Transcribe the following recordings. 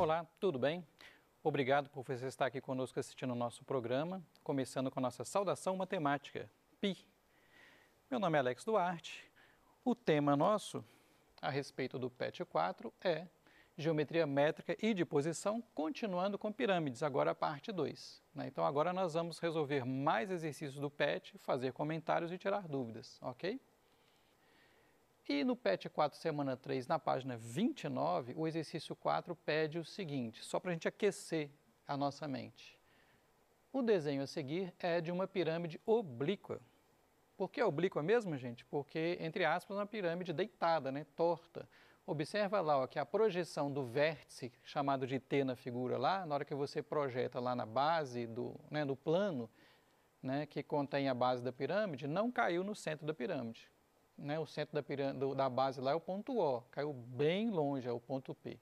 Olá, tudo bem? Obrigado por você estar aqui conosco assistindo o nosso programa, começando com a nossa saudação matemática, Pi. Meu nome é Alex Duarte. O tema nosso, a respeito do PET 4, é geometria métrica e de posição, continuando com pirâmides, agora a parte 2. Então agora nós vamos resolver mais exercícios do PET, fazer comentários e tirar dúvidas, ok? E no PET 4, semana 3, na página 29, o exercício 4 pede o seguinte, só para a gente aquecer a nossa mente. O desenho a seguir é de uma pirâmide oblíqua. Por que oblíqua mesmo, gente? Porque, entre aspas, uma pirâmide deitada, torta. Observa lá que a projeção do vértice, chamado de T na figura lá, na hora que você projeta lá na base do plano, que contém a base da pirâmide, não caiu no centro da pirâmide. O centro da base lá é o ponto O, caiu bem longe, é o ponto P.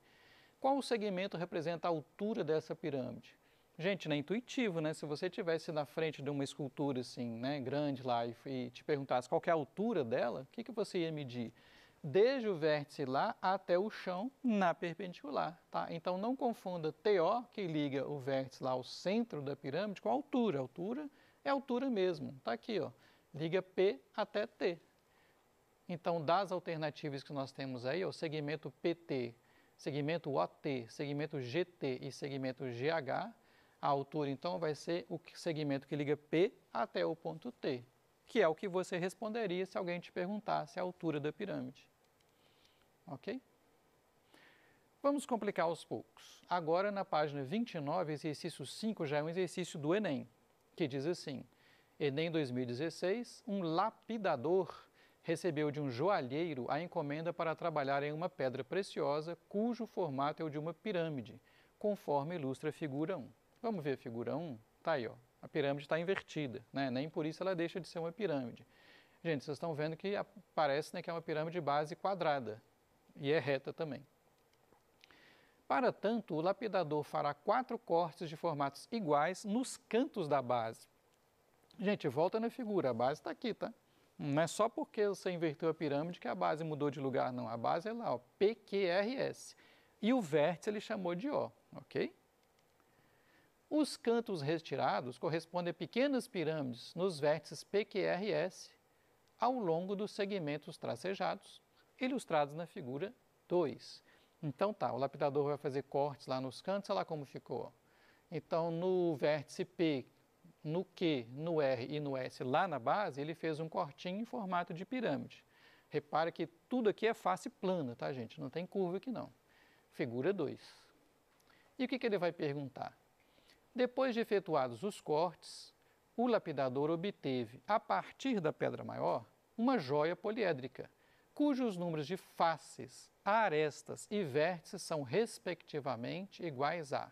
Qual o segmento representa a altura dessa pirâmide? Gente, não é intuitivo, Se você estivesse na frente de uma escultura assim, grande lá e te perguntasse qual que é a altura dela, o que você ia medir? Desde o vértice lá até o chão na perpendicular, tá? Então não confunda TO, que liga o vértice lá ao centro da pirâmide, com a altura. A altura é a altura mesmo, tá aqui, ó. Liga P até T. Então, das alternativas que nós temos aí, o segmento PT, segmento OT, segmento GT e segmento GH, a altura, então, vai ser o segmento que liga P até o ponto T, que é o que você responderia se alguém te perguntasse a altura da pirâmide. Ok? Vamos complicar aos poucos. Agora, na página 29, exercício 5 já é um exercício do Enem, que diz assim: Enem 2016, um lapidador recebeu de um joalheiro a encomenda para trabalhar em uma pedra preciosa, cujo formato é o de uma pirâmide, conforme ilustra a figura 1. Vamos ver a figura 1? Está aí, ó. A pirâmide está invertida, nem por isso ela deixa de ser uma pirâmide. Gente, vocês estão vendo que parece que é uma pirâmide de base quadrada, e é reta também. Para tanto, o lapidador fará 4 cortes de formatos iguais nos cantos da base. Gente, volta na figura, a base está aqui, tá? Não é só porque você inverteu a pirâmide que a base mudou de lugar, não. A base é lá, ó, PQRS. E o vértice ele chamou de O, ok? Os cantos retirados correspondem a pequenas pirâmides nos vértices PQRS ao longo dos segmentos tracejados, ilustrados na figura 2. Então tá, o lapidador vai fazer cortes lá nos cantos, olha lá como ficou. Então no vértice P, no Q, no R e no S lá na base, ele fez um cortinho em formato de pirâmide. Repara que tudo aqui é face plana, tá, gente? Não tem curva aqui, não. Figura 2. E o que ele vai perguntar? Depois de efetuados os cortes, o lapidador obteve, a partir da pedra maior, uma joia poliédrica, cujos números de faces, arestas e vértices são, respectivamente, iguais a...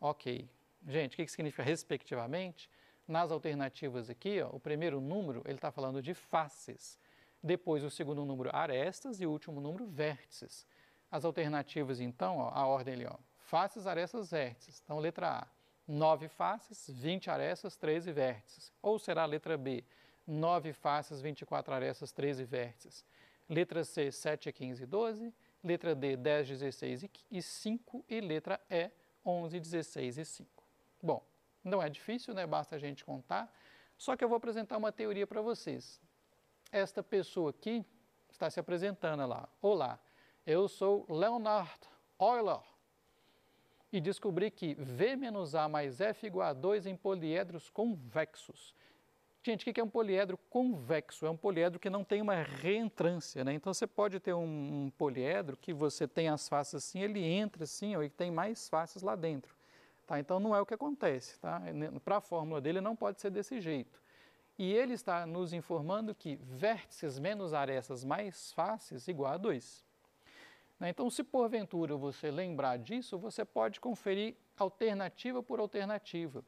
Ok. Gente, o que significa respectivamente? Nas alternativas aqui, ó, o primeiro número, ele está falando de faces. Depois, o segundo número, arestas, e o último número, vértices. As alternativas, então, ó, a ordem ali, ó, faces, arestas, vértices. Então, letra A, 9 faces, 20 arestas, 13 vértices. Ou será a letra B, 9 faces, 24 arestas, 13 vértices. Letra C, 7, 15 e 12. Letra D, 10, 16 e 5. E letra E, 11, 16 e 5. Bom, não é difícil, Basta a gente contar. Só que eu vou apresentar uma teoria para vocês. Esta pessoa aqui está se apresentando lá. Olá, eu sou Leonhard Euler e descobri que V menos A mais F igual a 2 em poliedros convexos. Gente, o que é um poliedro convexo? É um poliedro que não tem uma reentrância, Então, você pode ter um poliedro que você tem as faces assim, ele entra assim, e tem mais faces lá dentro. Tá? Então, não é o que acontece, tá? Para a fórmula dele, não pode ser desse jeito. E ele está nos informando que vértices menos arestas mais faces igual a 2. Então, se porventura você lembrar disso, você pode conferir alternativa por alternativa.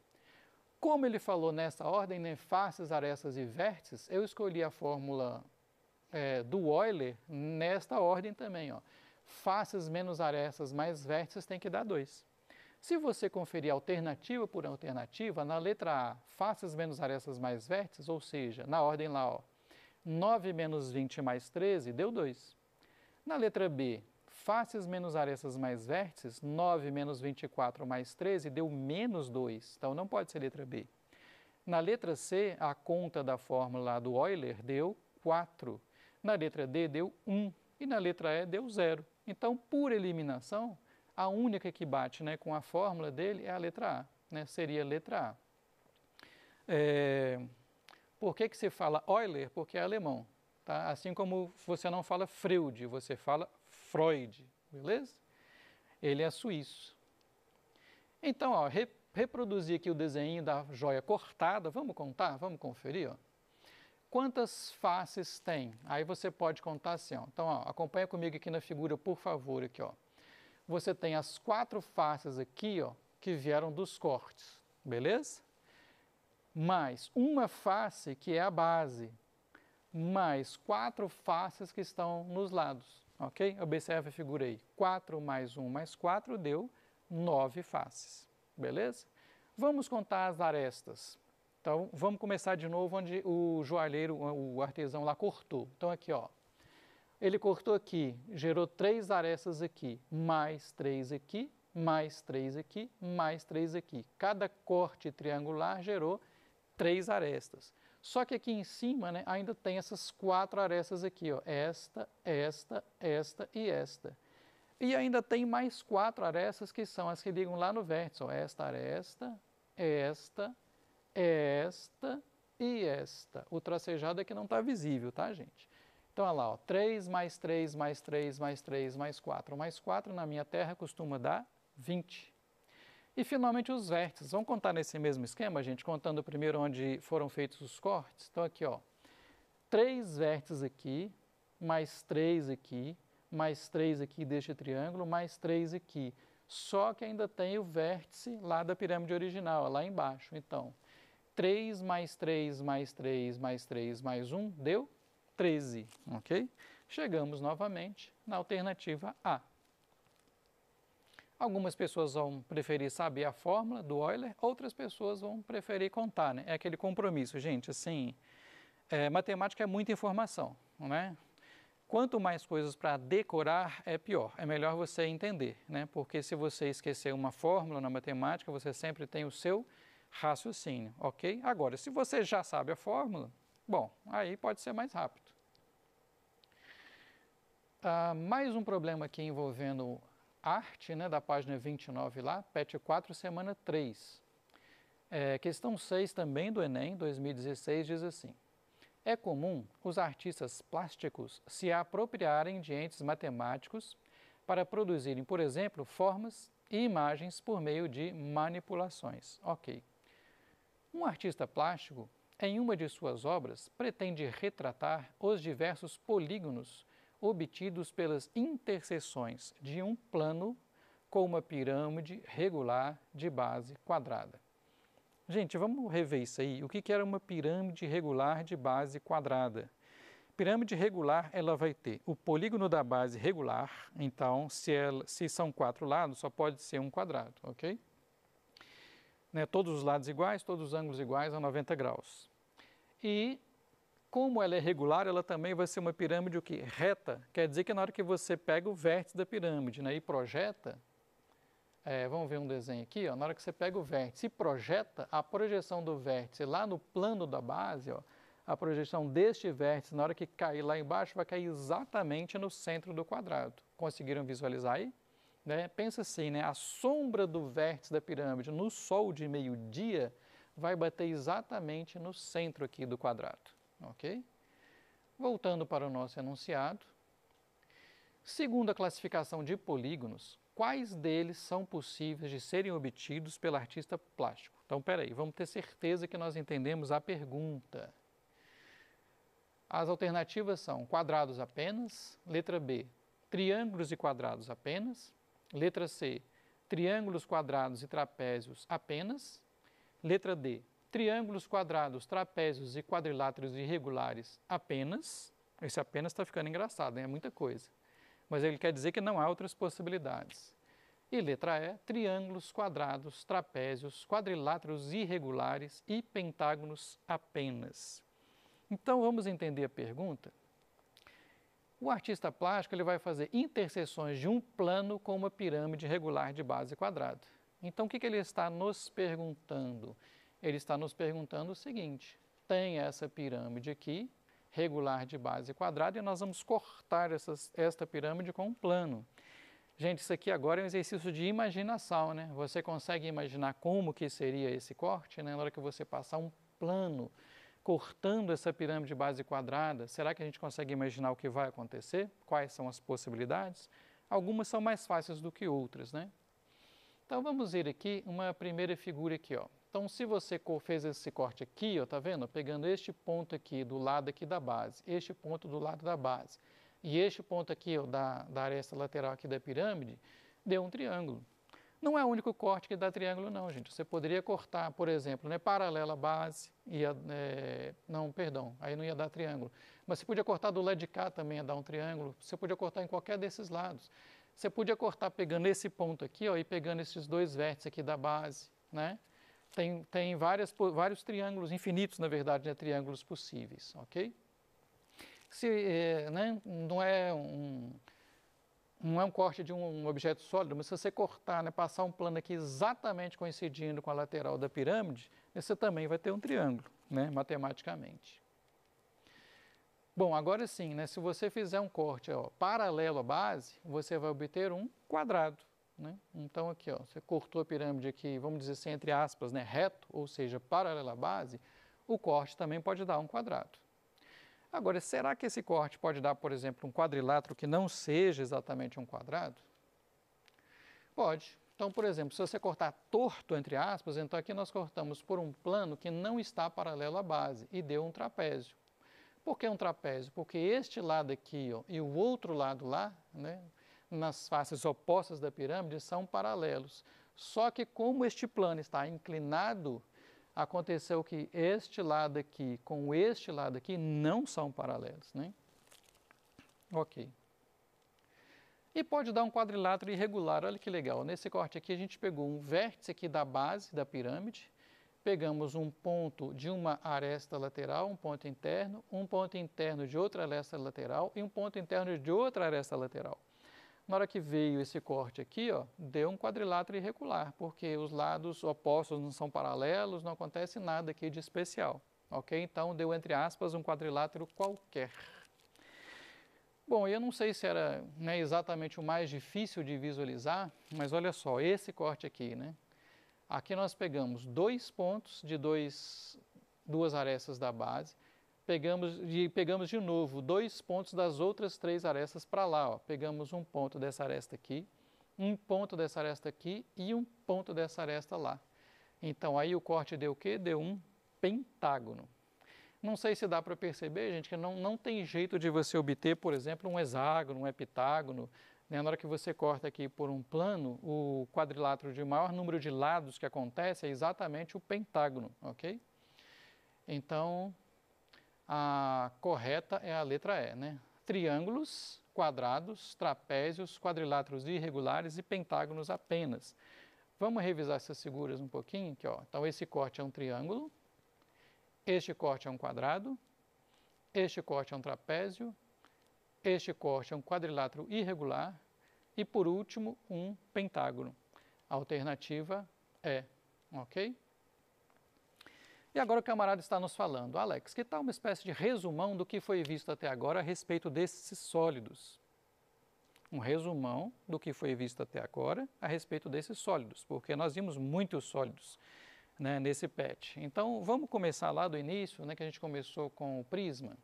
Como ele falou nessa ordem, faces, arestas e vértices, eu escolhi a fórmula do Euler nesta ordem também. Ó. Faces menos arestas mais vértices tem que dar 2. Se você conferir alternativa por alternativa, na letra A, faces menos arestas mais vértices, ou seja, na ordem lá, ó, 9 menos 20 mais 13, deu 2. Na letra B, faces menos arestas mais vértices, 9 menos 24 mais 13 deu menos 2, então não pode ser letra B. Na letra C, a conta da fórmula do Euler deu 4. Na letra D deu 1 e na letra E deu 0. Então, por eliminação, a única que bate, né, com a fórmula dele é a letra A, né, seria a letra A. Por que se fala Euler? Porque é alemão. Tá? Assim como você não fala Freud, você fala Freud, beleza? Ele é suíço. Então, ó, reproduzir aqui o desenho da joia cortada, vamos contar, vamos conferir, ó. Quantas faces tem? Aí você pode contar assim, ó. Então, ó, acompanha comigo aqui na figura, por favor, aqui, ó. Você tem as 4 faces aqui, ó, que vieram dos cortes, beleza? Mais uma face que é a base, mais 4 faces que estão nos lados, ok? Observe a figura aí. 4 mais 1 mais 4 deu 9 faces, beleza? Vamos contar as arestas. Então, vamos começar de novo onde o joalheiro, o artesão lá cortou. Então, aqui, ó. Ele cortou aqui, gerou 3 arestas aqui, mais 3 aqui, mais 3 aqui, mais 3 aqui. Cada corte triangular gerou 3 arestas. Só que aqui em cima, né, ainda tem essas 4 arestas aqui, ó. Esta, esta, esta e esta. E ainda tem mais 4 arestas que são as que ligam lá no vértice, ó. Esta aresta, esta, esta e esta. O tracejado é que não está visível, tá, gente? Então, olha lá, ó, 3 mais 3 mais 3 mais 3 mais 4 mais 4 na minha terra costuma dar 20. E, finalmente, os vértices. Vamos contar nesse mesmo esquema, gente, contando primeiro onde foram feitos os cortes. Então, aqui, ó, 3 vértices aqui, mais 3 aqui, mais 3 aqui deste triângulo, mais 3 aqui. Só que ainda tem o vértice lá da pirâmide original, lá embaixo. Então, 3 mais 3 mais 3 mais 3 mais 1 deu 13, ok? Chegamos novamente na alternativa A. Algumas pessoas vão preferir saber a fórmula do Euler, outras pessoas vão preferir contar, né? É aquele compromisso, gente, assim, matemática é muita informação, né? Quanto mais coisas para decorar, é pior. É melhor você entender, né? Porque se você esquecer uma fórmula na matemática, você sempre tem o seu raciocínio, ok? Agora, se você já sabe a fórmula, bom, aí pode ser mais rápido. Mais um problema aqui envolvendo arte, né, da página 29 lá, PET 4, semana 3. Questão 6 também do Enem, 2016, diz assim: é comum os artistas plásticos se apropriarem de entes matemáticos para produzirem, por exemplo, formas e imagens por meio de manipulações. Ok. Um artista plástico, em uma de suas obras, pretende retratar os diversos polígonos obtidos pelas interseções de um plano com uma pirâmide regular de base quadrada. Gente, vamos rever isso aí. O que era uma pirâmide regular de base quadrada? Pirâmide regular, ela vai ter o polígono da base regular, então, se são 4 lados, só pode ser um quadrado, ok? Né, todos os lados iguais, todos os ângulos iguais a 90 graus. E, como ela é regular, ela também vai ser uma pirâmide o quê? Reta. Quer dizer que na hora que você pega o vértice da pirâmide, né, e projeta, vamos ver um desenho aqui, ó, na hora que você pega o vértice e projeta, a projeção do vértice lá no plano da base, ó, a projeção deste vértice, na hora que cair lá embaixo, vai cair exatamente no centro do quadrado. Conseguiram visualizar aí? Né? Pensa assim, né? A sombra do vértice da pirâmide no sol de meio-dia vai bater exatamente no centro aqui do quadrado, ok? Voltando para o nosso enunciado. Segundo a classificação de polígonos, quais deles são possíveis de serem obtidos pelo artista plástico? Então, peraí, vamos ter certeza que nós entendemos a pergunta. As alternativas são quadrados apenas, letra B, triângulos e quadrados apenas, letra C, triângulos, quadrados e trapézios apenas, letra D, triângulos, quadrados, trapézios e quadriláteros irregulares apenas. Esse apenas está ficando engraçado, né? É muita coisa. Mas ele quer dizer que não há outras possibilidades. E letra E, triângulos, quadrados, trapézios, quadriláteros irregulares e pentágonos apenas. Então, vamos entender a pergunta. O artista plástico ele vai fazer interseções de um plano com uma pirâmide regular de base quadrada. Então, o que ele está nos perguntando? Ele está nos perguntando o seguinte: tem essa pirâmide aqui, regular de base quadrada, e nós vamos cortar esta pirâmide com um plano. Gente, isso aqui agora é um exercício de imaginação, né? Você consegue imaginar como que seria esse corte, né? Na hora que você passar um plano cortando essa pirâmide de base quadrada, será que a gente consegue imaginar o que vai acontecer? Quais são as possibilidades? Algumas são mais fáceis do que outras, né? Então vamos ver aqui uma primeira figura aqui, ó. Então se você fez esse corte aqui, ó, tá vendo? Pegando este ponto aqui do lado aqui da base, este ponto do lado da base e este ponto aqui, ó, da aresta lateral aqui da pirâmide, deu um triângulo. Não é o único corte que dá triângulo não, gente. Você poderia cortar, por exemplo, né, paralela à base, não, perdão, aí não ia dar triângulo. Mas você podia cortar do lado de cá também, ia dar um triângulo. Você podia cortar em qualquer desses lados. Você podia cortar pegando esse ponto aqui, ó, e pegando esses dois vértices aqui da base, né? Tem vários triângulos, infinitos, na verdade, né, triângulos possíveis, ok? Né, não é um corte de um objeto sólido, mas se você cortar, né, passar um plano aqui exatamente coincidindo com a lateral da pirâmide, você também vai ter um triângulo, né, matematicamente. Bom, agora sim, né, se você fizer um corte, ó, paralelo à base, você vai obter um quadrado, né? Então aqui, ó, você cortou a pirâmide aqui, vamos dizer assim, entre aspas, né, reto, ou seja, paralelo à base, o corte também pode dar um quadrado. Agora, será que esse corte pode dar, por exemplo, um quadrilátero que não seja exatamente um quadrado? Pode. Então, por exemplo, se você cortar torto, entre aspas, então aqui nós cortamos por um plano que não está paralelo à base e deu um trapézio. Por que um trapézio? Porque este lado aqui, ó, e o outro lado lá, né, nas faces opostas da pirâmide, são paralelos. Só que como este plano está inclinado, aconteceu que este lado aqui com este lado aqui não são paralelos, né? Ok. E pode dar um quadrilátero irregular, olha que legal. Nesse corte aqui a gente pegou um vértice aqui da base da pirâmide, pegamos um ponto de uma aresta lateral, um ponto interno de outra aresta lateral e um ponto interno de outra aresta lateral. Na hora que veio esse corte aqui, ó, deu um quadrilátero irregular, porque os lados opostos não são paralelos, não acontece nada aqui de especial, ok? Então, deu, entre aspas, um quadrilátero qualquer. Bom, eu não sei se era, né, exatamente o mais difícil de visualizar, mas olha só, esse corte aqui, né? Aqui nós pegamos dois pontos de duas arestas da base, pegamos de novo dois pontos das outras três arestas para lá, ó. Pegamos um ponto dessa aresta aqui, um ponto dessa aresta aqui e um ponto dessa aresta lá. Então, aí o corte deu o quê? Deu um pentágono. Não sei se dá para perceber, gente, que não tem jeito de você obter, por exemplo, um hexágono, um heptágono, né? Na hora que você corta aqui por um plano, o quadrilátero de maior número de lados que acontece é exatamente o pentágono, ok? Então, a correta é a letra E, né? Triângulos, quadrados, trapézios, quadriláteros irregulares e pentágonos apenas. Vamos revisar essas figuras um pouquinho aqui, ó. Então, esse corte é um triângulo, este corte é um quadrado, este corte é um trapézio, este corte é um quadrilátero irregular e, por último, um pentágono. A alternativa é, ok? E agora o camarada está nos falando: Alex, que tal uma espécie de resumão do que foi visto até agora a respeito desses sólidos? Um resumão do que foi visto até agora a respeito desses sólidos, porque nós vimos muitos sólidos, né, nesse PET. Então, vamos começar lá do início, né, que a gente começou com o prisma.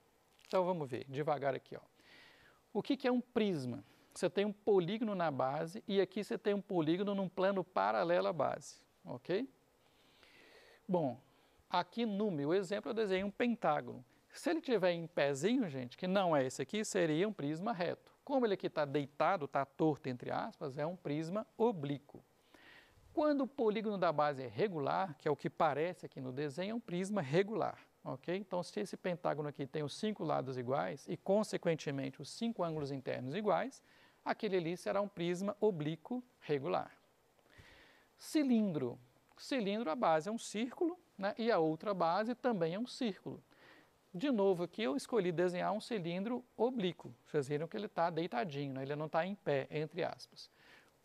Então, vamos ver, devagar aqui, ó. O que é um prisma? Você tem um polígono na base e aqui você tem um polígono num plano paralelo à base, ok? Bom, aqui no meu exemplo eu desenhei um pentágono. Se ele tiver em pezinho, gente, que não é esse aqui, seria um prisma reto. Como ele aqui está deitado, está torto, entre aspas, é um prisma oblíquo. Quando o polígono da base é regular, que é o que parece aqui no desenho, é um prisma regular, ok? Então, se esse pentágono aqui tem os 5 lados iguais e, consequentemente, os 5 ângulos internos iguais, aquele ali será um prisma oblíquo regular. Cilindro. Cilindro, a base é um círculo, né? E a outra base também é um círculo. De novo aqui eu escolhi desenhar um cilindro oblíquo. Vocês viram que ele está deitadinho, né? Ele não está em pé, entre aspas.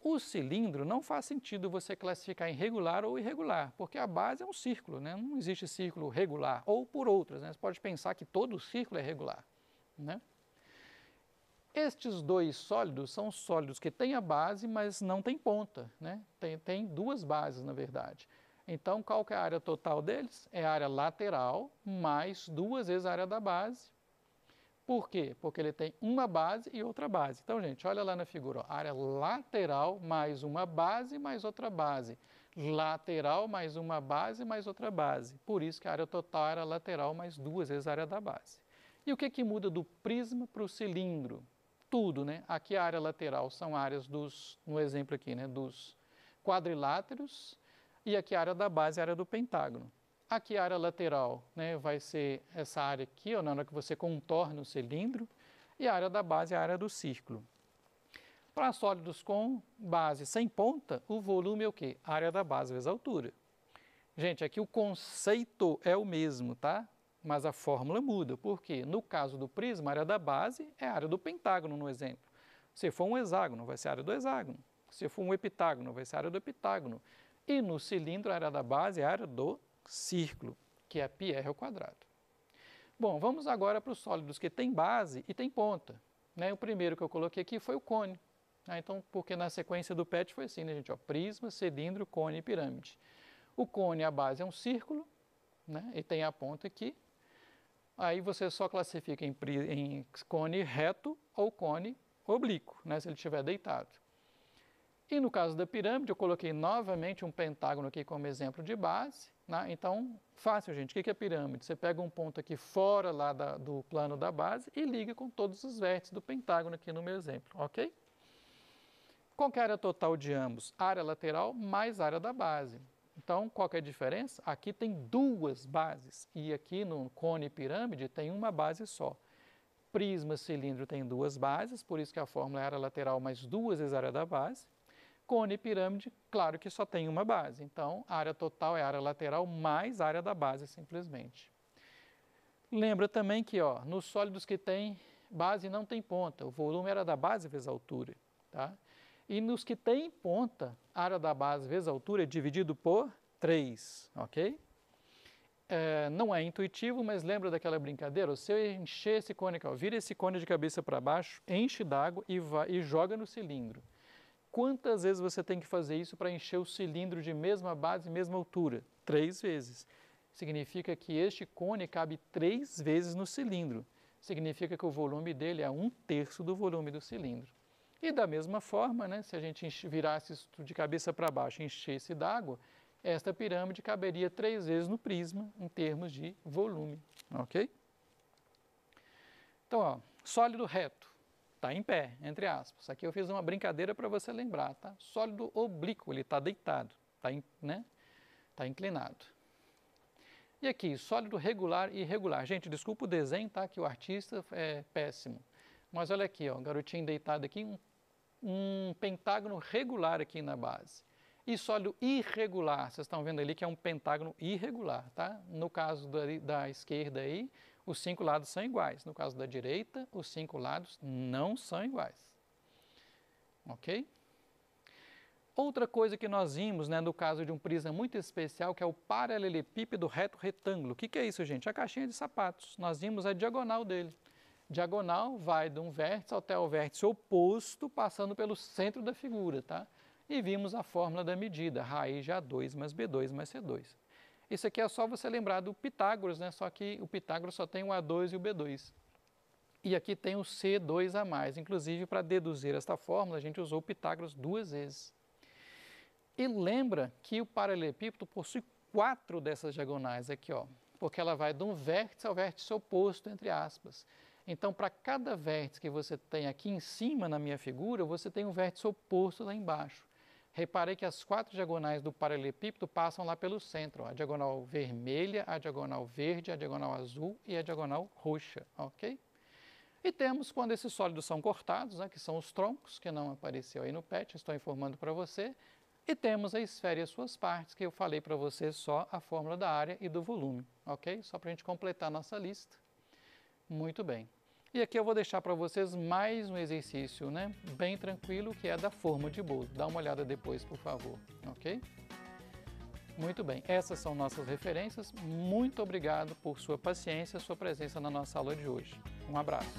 O cilindro não faz sentido você classificar em regular ou irregular, porque a base é um círculo, né? Não existe círculo regular, ou por outras, né? Você pode pensar que todo círculo é regular, né? Estes dois sólidos são sólidos que têm a base, mas não têm ponta, né? Tem duas bases, na verdade. Então, qual que é a área total deles? É a área lateral mais duas vezes a área da base. Por quê? Porque ele tem uma base e outra base. Então, gente, olha lá na figura, ó, área lateral mais uma base mais outra base. Lateral mais uma base mais outra base. Por isso que a área total era lateral mais duas vezes a área da base. E o que que muda do prisma para o cilindro? Tudo, né? Aqui a área lateral são áreas no exemplo aqui, né, dos quadriláteros, e aqui a área da base é a área do pentágono. Aqui a área lateral, né, vai ser essa área aqui, ó, na hora que você contorna o cilindro, e a área da base é a área do círculo. Para sólidos com base sem ponta, o volume é o quê? A área da base vezes a altura. Gente, aqui o conceito é o mesmo, tá? Mas a fórmula muda. Por quê? No caso do prisma, a área da base é a área do pentágono, no exemplo. Se for um hexágono, vai ser a área do hexágono. Se for um epitágono, vai ser a área do epitágono. E no cilindro, a área da base é a área do círculo, que é πr ao quadrado. Bom, vamos agora para os sólidos que têm base e têm ponta, né? O primeiro que eu coloquei aqui foi o cone. Então, porque na sequência do PET foi assim, né, gente? Ó, prisma, cilindro, cone e pirâmide. O cone, a base é um círculo, né? E tem a ponta aqui. Aí você só classifica em cone reto ou cone oblíquo, né, se ele estiver deitado. E no caso da pirâmide, eu coloquei novamente um pentágono aqui como exemplo de base, né? Então, fácil, gente. O que é pirâmide? Você pega um ponto aqui fora lá do plano da base e liga com todos os vértices do pentágono aqui no meu exemplo, ok? Qual que é a área total de ambos? Área lateral mais área da base. Então, qual que é a diferença? Aqui tem duas bases e aqui no cone e pirâmide tem uma base só. Prisma, cilindro tem duas bases, por isso que a fórmula é área lateral mais duas vezes a área da base. Cone e pirâmide, claro que só tem uma base. Então, a área total é a área lateral mais a área da base, simplesmente. Lembra também que, ó, nos sólidos que tem base não tem ponta, o volume era da base vezes a altura, tá? E nos que tem ponta, a área da base vezes a altura é dividido por 3, ok? Não é intuitivo, mas lembra daquela brincadeira? Se eu encher esse cone aqui, ó, vira esse cone de cabeça para baixo, enche d'água e joga no cilindro. Quantas vezes você tem que fazer isso para encher o cilindro de mesma base e mesma altura? 3 vezes. Significa que este cone cabe 3 vezes no cilindro. Significa que o volume dele é 1/3 do volume do cilindro. E da mesma forma, né, se a gente virasse isso de cabeça para baixo e enchesse d'água, esta pirâmide caberia 3 vezes no prisma em termos de volume, ok? Então, ó, sólido reto, está em pé, entre aspas. Aqui eu fiz uma brincadeira para você lembrar, tá? Sólido oblíquo, ele está deitado, tá inclinado. E aqui, sólido regular e irregular. Gente, desculpa o desenho, tá? Que o artista é péssimo. Mas olha aqui, ó, garotinho deitado aqui, um pentágono regular aqui na base. E sólido irregular, vocês estão vendo ali que é um pentágono irregular, tá? No caso da esquerda aí, os 5 lados são iguais. No caso da direita, os 5 lados não são iguais. Ok? Outra coisa que nós vimos, né, no caso de um prisma muito especial, que é o paralelepípedo reto retângulo. O que é isso, gente? A caixinha de sapatos. Nós vimos a diagonal dele. Diagonal vai de um vértice até o vértice oposto, passando pelo centro da figura, tá? E vimos a fórmula da medida, raiz de A2 mais B2 mais C2. Isso aqui é só você lembrar do Pitágoras, né? Só que o Pitágoras só tem o A2 e o B2. E aqui tem o C2 a mais. Inclusive, para deduzir esta fórmula, a gente usou o Pitágoras 2 vezes. E lembra que o paralelepípedo possui 4 dessas diagonais aqui, ó, porque ela vai de um vértice ao vértice oposto, entre aspas. Então, para cada vértice que você tem aqui em cima na minha figura, você tem um vértice oposto lá embaixo. Reparei que as 4 diagonais do paralelepípedo passam lá pelo centro, ó, a diagonal vermelha, a diagonal verde, a diagonal azul e a diagonal roxa, ok? E temos quando esses sólidos são cortados, né, que são os troncos, que não apareceu aí no PET, estou informando para você. E temos a esfera e as suas partes, que eu falei para você só a fórmula da área e do volume, ok? Só para a gente completar a nossa lista. Muito bem. E aqui eu vou deixar para vocês mais um exercício, né? Bem tranquilo, que é da forma de bolo. Dá uma olhada depois, por favor, ok? Muito bem, essas são nossas referências. Muito obrigado por sua paciência, sua presença na nossa aula de hoje. Um abraço.